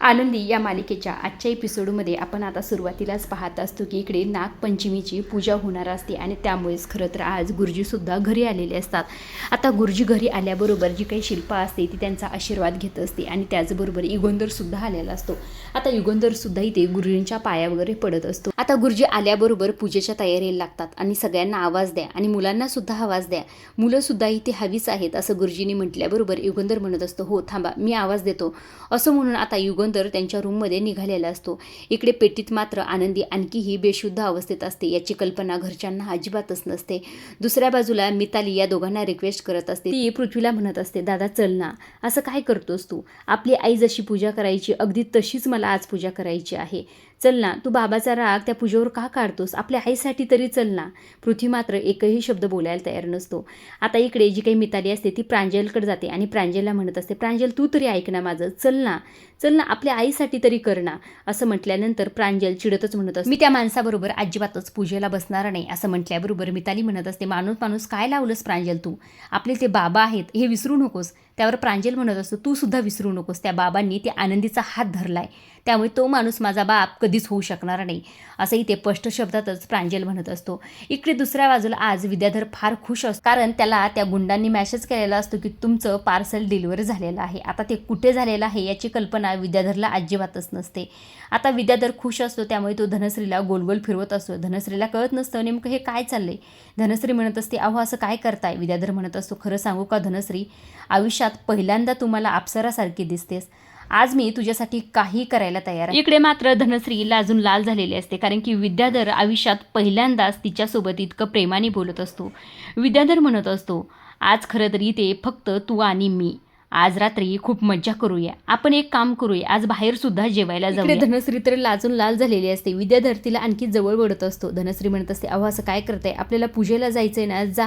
आनंदी या मालिकेच्या आजच्या एपिसोडमध्ये आपण आता सुरुवातीलाच पाहत असतो की इकडे नागपंचमीची पूजा होणार असते आणि त्यामुळेच खरं तर आज गुरुजीसुद्धा घरी आलेले असतात. आता गुरुजी घरी आल्याबरोबर जी काही शिल्पा असते ती त्यांचा आशीर्वाद घेत असते आणि त्याचबरोबर युगंधरसुद्धा आलेला असतो. आता युगंधरसुद्धा इथे गुरुजींच्या पाया वगैरे पडत असतो. आता गुरुजी आल्याबरोबर पूजेच्या तयारीला लागतात आणि सगळ्यांना आवाज द्या आणि मुलांनासुद्धा आवाज द्या, मुलंसुद्धा इथे हवीच आहेत असं गुरुजींनी म्हटल्याबरोबर युगंधर म्हणत असतो, हो थांबा मी आवाज देतो असं म्हणून आता युगंधर त्यांच्या रूममध्ये निघालेला असतो. इकडे पेटीत मात्र आनंदी आणखीही बेशुद्ध अवस्थेत असते. याची कल्पना घरच्यांना अजिबातच नसते. दुसऱ्या बाजूला मिताली या दोघांना रिक्वेस्ट करत असते. ती पृथ्वीला म्हणत असते, दादा चल ना, असं काय करतोस तू? आपली आई जशी पूजा करायची अगदी तशीच मला आज पूजा करायची आहे. चल ना, तू बाबाचा राग त्या पूजेवर का काढतोस? आपल्या आईसाठी तरी चल ना. पृथ्वी मात्र एकही शब्द बोलायला तयार नसतो. आता इकडे जी काही मिताली असते ती प्रांजलकडे जाते आणि प्रांजलला म्हणत असते, प्रांजल तू तरी ऐक ना माझं, चल ना आपल्या आईसाठी तरी कर ना. असं म्हटल्यानंतर प्रांजल चिडतच म्हणत असते, मी त्या माणसाबरोबर अजिबातच पूजेला बसणार नाही. असं म्हटल्याबरोबर मिताली म्हणत असते, माणूस काय लावलंस प्रांजल तू? आपले ते बाबा आहेत हे विसरू नकोस. त्यावर प्रांजल म्हणत असतो, तू सुद्धा विसरू नकोस, त्या बाबांनी त्या आनंदीचा हात धरलाय, त्यामुळे तो माणूस माझा बाप कधीच होऊ शकणार नाही. असंही ते स्पष्ट शब्दातच प्रांजल म्हणत असतो. इकडे दुसऱ्या बाजूला आज विद्याधर फार खुश असतो, कारण त्याला त्या गुंडांनी मेसेज केलेला असतो की तुमचं पार्सल डिलिव्हर झालेलं आहे. आता ते कुठे झालेलं आहे याची कल्पना विद्याधरला अजिबातच नसते. आता विद्याधर खुश असतो, त्यामुळे तो धनश्रीला गोलगोल फिरवत असतो. धनश्रीला कळत नसतं नेमकं हे काय चाललंय. धनश्री म्हणत असते, अहो असं काय करताय? विद्याधर म्हणत असतो, खरं सांगू का धनश्री, आयुष्यात पहिल्यांदा तुम्हाला अप्सरासारखी दिसतेस. आज मी तुझ्यासाठी काही करायला तयार आहे. इकडे मात्र धनश्री लाजून लाल झालेली असते, कारण की विद्याधर आयुष्यात पहिल्यांदाच तिच्यासोबत इतकं प्रेमाने बोलत असतो. विद्याधर म्हणत असतो, आज खरं तरी ते फक्त तू आणि मी. आज रात्री खूप मज्जा करूया, आपण एक काम करूया, आज बाहेर सुद्धा जेवायला जाऊया. धनश्री तर लाजून लाल झालेली असते. विद्याधर तिला आणखी जवळ वळत असतो. धनश्री म्हणत असते, अहो असं काय करताय? आपल्याला पूजेला जायचंय ना, जा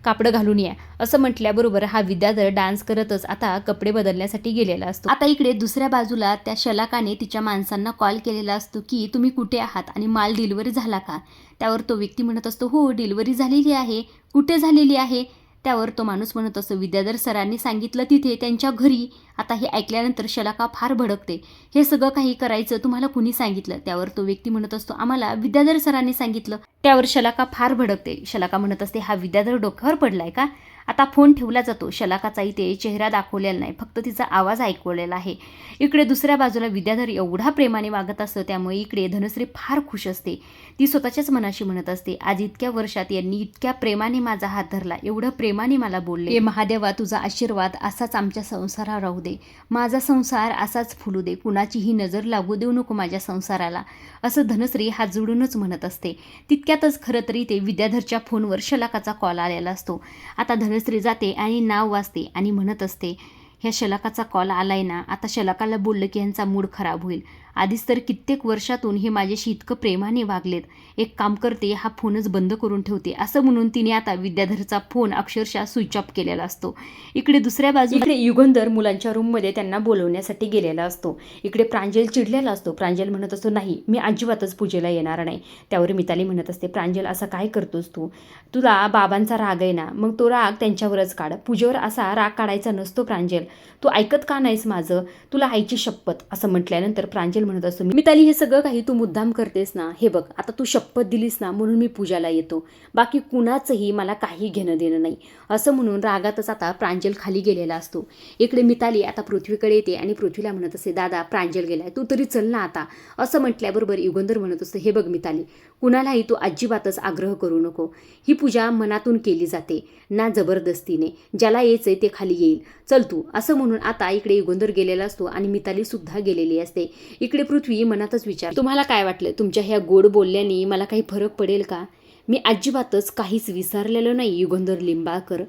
कापडं घालून या. असं म्हटल्याबरोबर हा विद्याधर डान्स करतच आता कपडे बदलण्यासाठी गेलेला असतो. आता इकडे दुसऱ्या बाजूला त्या शलाकाने तिच्या माणसांना कॉल केलेला असतो की तुम्ही कुठे आहात आणि माल डिलिव्हरी झाला का? त्यावर तो व्यक्ती म्हणत असतो, हो डिलिव्हरी झालेली आहे. कुठे झालेली आहे? त्यावर तो माणूस म्हणत असतो, विद्याधर सरांनी सांगितलं तिथे त्यांच्या घरी. आता हे ऐकल्यानंतर शलाका फार भडकते. हे सगळं काही करायचं तुम्हाला कुणी सांगितलं? त्यावर तो व्यक्ती म्हणत असतो, आम्हाला विद्याधर सरांनी सांगितलं. त्यावर शलाका फार भडकते. शलाका म्हणत असते, हा विद्याधर डोक्यावर पडलाय का? आता फोन ठेवला जातो. शलाकाचा इथे चेहरा दाखवलेला नाही, फक्त तिचा आवाज ऐकवलेला आहे. इकडे दुसऱ्या बाजूला विद्याधर एवढा प्रेमाने वागत असतं, त्यामुळे इकडे धनश्री फार खुश असते. ती स्वतःच्याच मनाशी म्हणत असते, आज इतक्या वर्षात यांनी इतक्या प्रेमाने माझा हात धरला, एवढं प्रेमाने मला बोलले. हे महादेवा, तुझा आशीर्वाद असाच आमच्या संसारावर राहू दे, माझा संसार असाच फुलू दे, कुणाचीही नजर लागू देऊ नको माझ्या संसाराला, असं धनश्री हात जोडूनच म्हणत असते. तितक्यातच खरं तरी ते विद्याधरच्या फोनवर शलाकाचा कॉल आलेला असतो. आता धनश्री जाते आणि नाव वाजते आणि म्हणत असते, ह्या शलाकाचा कॉल आलाय ना, आता शलाकाला बोललं की ह्यांचा मूड खराब होईल. आधीच तर कित्येक वर्षातून हे माझ्याशी इतकं प्रेमाने वागलेत, एक काम करते, हा फोनच बंद करून ठेवते. असं म्हणून तिने आता विद्याधरचा फोन अक्षरशः स्विच ऑफ केलेला असतो. इकडे दुसऱ्या बाजूला युगंधर मुलांच्या रूममध्ये त्यांना बोलवण्यासाठी गेलेला असतो. इकडे प्रांजल चिडलेला असतो. प्रांजल म्हणत असतो, नाही मी अजिबातच पूजेला येणार नाही. त्यावर मिताली म्हणत असते, प्रांजल असं काय करतोस तू? तुला बाबांचा राग आहे ना, मग तो राग त्यांच्यावरच काढ. पूजेवर असा राग काढायचा नसतो प्रांजल, तू ऐकत का नाहीस माझं? तुला आईची शपथ. असं म्हटल्यानंतर प्रांजल म्हणत असतो, मिताली हे सगळं काही तू मुद्दाम करतेस ना, हे बघ आता तू शपथ दिलीस ना म्हणून मी पूजाला येतो, बाकी कुणाचंही मला काही घेणं देणं नाही. असं म्हणून रागातच आता प्रांजल खाली गेलेला असतो. इकडे मिताली आता पृथ्वीकडे येते आणि पृथ्वीला म्हणत असते, दादा प्रांजल गेलाय, तू तरी चल ना आता. असं म्हटल्याबरोबर युगंधर म्हणत असते, हे बघ मिताली, कुणालाही तू अजिबातच आग्रह करू नको. ही पूजा मनातून केली जाते ना जबरदस्तीने. ज्याला यायचंय ते खाली येईल, चल तू. असं म्हणून आता इकडे युगंधर गेलेला असतो आणि मिताली सुद्धा गेलेली असते. इकडे पृथ्वी मनातच विचार, तुम्हाला काय वाटलं तुमच्या ह्या गोड बोलल्याने मला काही फरक पडेल का? मी अजिबातच काहीच विसरलेलं नाही युगंधर लिंबाळकर.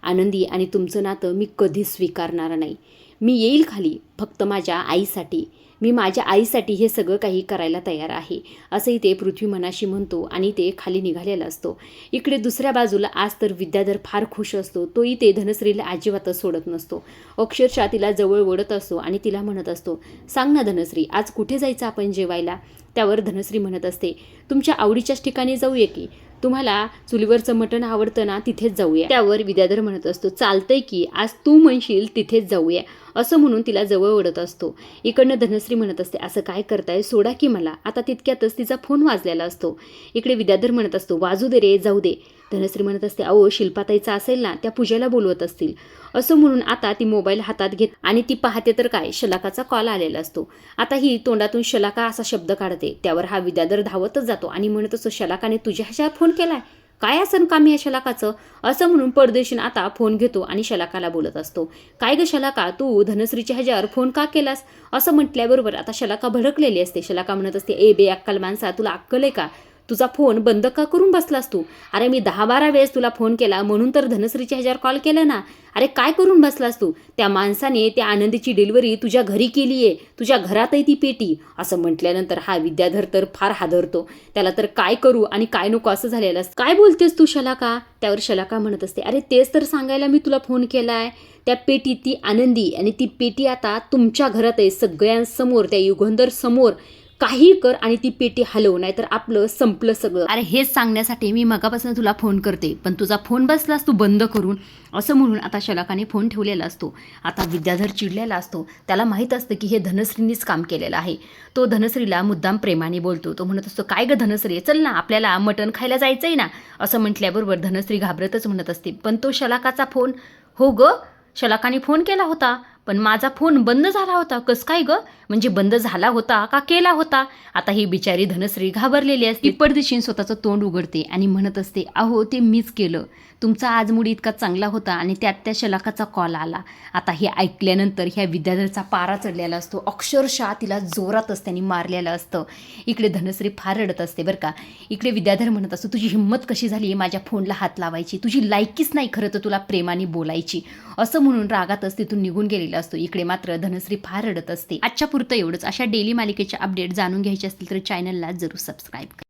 आनंदी आणि तुमचं नातं मी कधीच स्वीकारणार नाही. मी येईल खाली फक्त माझ्या आईसाठी. मी माझ्या आईसाठी हे सगळं काही करायला तयार आहे, असंही ते पृथ्वी मनाशी म्हणतो आणि ते खाली निघालेला असतो. इकडे दुसऱ्या बाजूला आज तर विद्याधर फार खुश असतो. तोही ते धनश्रीला अजिबातच सोडत नसतो. अक्षरशः तिला जवळ ओढत असतो आणि तिला म्हणत असतो, सांग ना धनश्री, आज कुठे जायचं आपण जेवायला? त्यावर धनश्री म्हणत असते, तुमच्या आवडीच्याच ठिकाणी जाऊया की, तुम्हाला चुलीवरचं मटण आवडतं ना, तिथेच जाऊया. त्यावर विद्याधर म्हणत असतो, चालतंय की, आज तू म्हणशील तिथेच जाऊया, असं म्हणून तिला जवळ ओढत असतो. इकडनं धनश्री म्हणत असते, असं काय करताय, सोडा की मला. आता तितक्यातच तिचा फोन वाजलेला असतो. इकडे विद्याधर म्हणत असतो, वाजू दे रे, जाऊ दे. धनश्री म्हणत असते, अहो शिल्पाताईचा असेल ना, त्या पूजेला बोलवत असतील, असं म्हणून आता ती मोबाईल हातात घेत आणि ती पाहते तर काय, शलाकाचा कॉल आलेला असतो. आता ही तोंडातून शलाका असा शब्द काढते. त्यावर हा विद्याधर धावतच जातो आणि म्हणत असतो, शलाकाने तुझ्या ह्याच्यावर फोन केलाय, काय असं काम या शलाकाचं, असं म्हणून परदेशीन आता फोन घेतो आणि शलाकाला बोलत असतो, काय ग शलाका, तू धनश्रीच्या ह्याच्यावर फोन का केलास, असं म्हटल्याबरोबर आता शलाका भडकलेली असते. शलाका म्हणत असते, ए बे अक्कल माणसा, तुला अक्कल आहे का, तुझा फोन बंद का करून बसलास तू, अरे मी 10-12 वेळेस तुला फोन केला म्हणून तर धनश्रीच्या ह्याच्यावर कॉल केला ना, अरे काय करून बसलास तू, त्या माणसाने त्या आनंदीची डिलिव्हरी तुझ्या घरी केली आहे, तुझ्या घरातही ती पेटी, असं म्हटल्यानंतर हा विद्याधर तर फार हादरतो. त्याला तर काय करू आणि काय नको असं झालेलं असतं. काय बोलतेस तू शलाका, त्यावर शलाका म्हणत असते, अरे तेच तर सांगायला मी तुला फोन केलाय, त्या पेटी ती आनंदी आणि ती पेटी आता तुमच्या घरात आहे, सगळ्यांसमोर, त्या युगंधर समोर काही कर आणि ती पेटी हलव, नाही तर आपलं संपलं सगळं. अरे हेच सांगण्यासाठी मी मगापासून तुला फोन करते, पण तुझा फोन बसलास तू बंद करून, असं म्हणून आता शलाकाने फोन ठेवलेला असतो. आता विद्याधर चिडलेला असतो. त्याला माहीत असतं की हे धनश्रीनीच काम केलेलं आहे. तो धनश्रीला मुद्दाम प्रेमाने बोलतो. तो म्हणत असतो, काय ग धनश्री, चल ना आपल्याला मटण खायला जायचंय ना, असं म्हटल्याबरोबर धनश्री घाबरतच म्हणत असते, पण तो शलाकाचा फोन, हो ग शलाकाने फोन केला होता, पण माझा फोन बंद झाला होता. कसं काय ग, म्हणजे बंद झाला होता का केला होता. आता ही बिचारी धनश्री घाबरलेली असते. पडदेशीन स्वतःचं तोंड उघडते आणि म्हणत असते, अहो ते मीच केलं, तुमचा आज मूड इतका चांगला होता आणि त्यात त्या शलाकाचा कॉल आला. आता हे ऐकल्यानंतर ह्या विद्याधरचा पारा चढलेला असतो. अक्षरशः तिला जोरातच त्यांनी मारलेलं असतं. इकडे धनश्री फार रडत असते बरं का. इकडे विद्याधर म्हणत असतो, तुझी हिंमत कशी झाली माझ्या फोनला हात लावायची, तुझी लायकीच नाही खरं तर तुला प्रेमाने बोलायची, असं म्हणून रागातच तिथून निघून गेलेला असतो. इकडे मात्र धनश्री फार रडत असते. आजच्या पुरतं एवढंच. अशा डेली मालिकेच्या अपडेट जाणून घ्यायचे असतील तर चॅनलला जरूर सबस्क्राईब करा.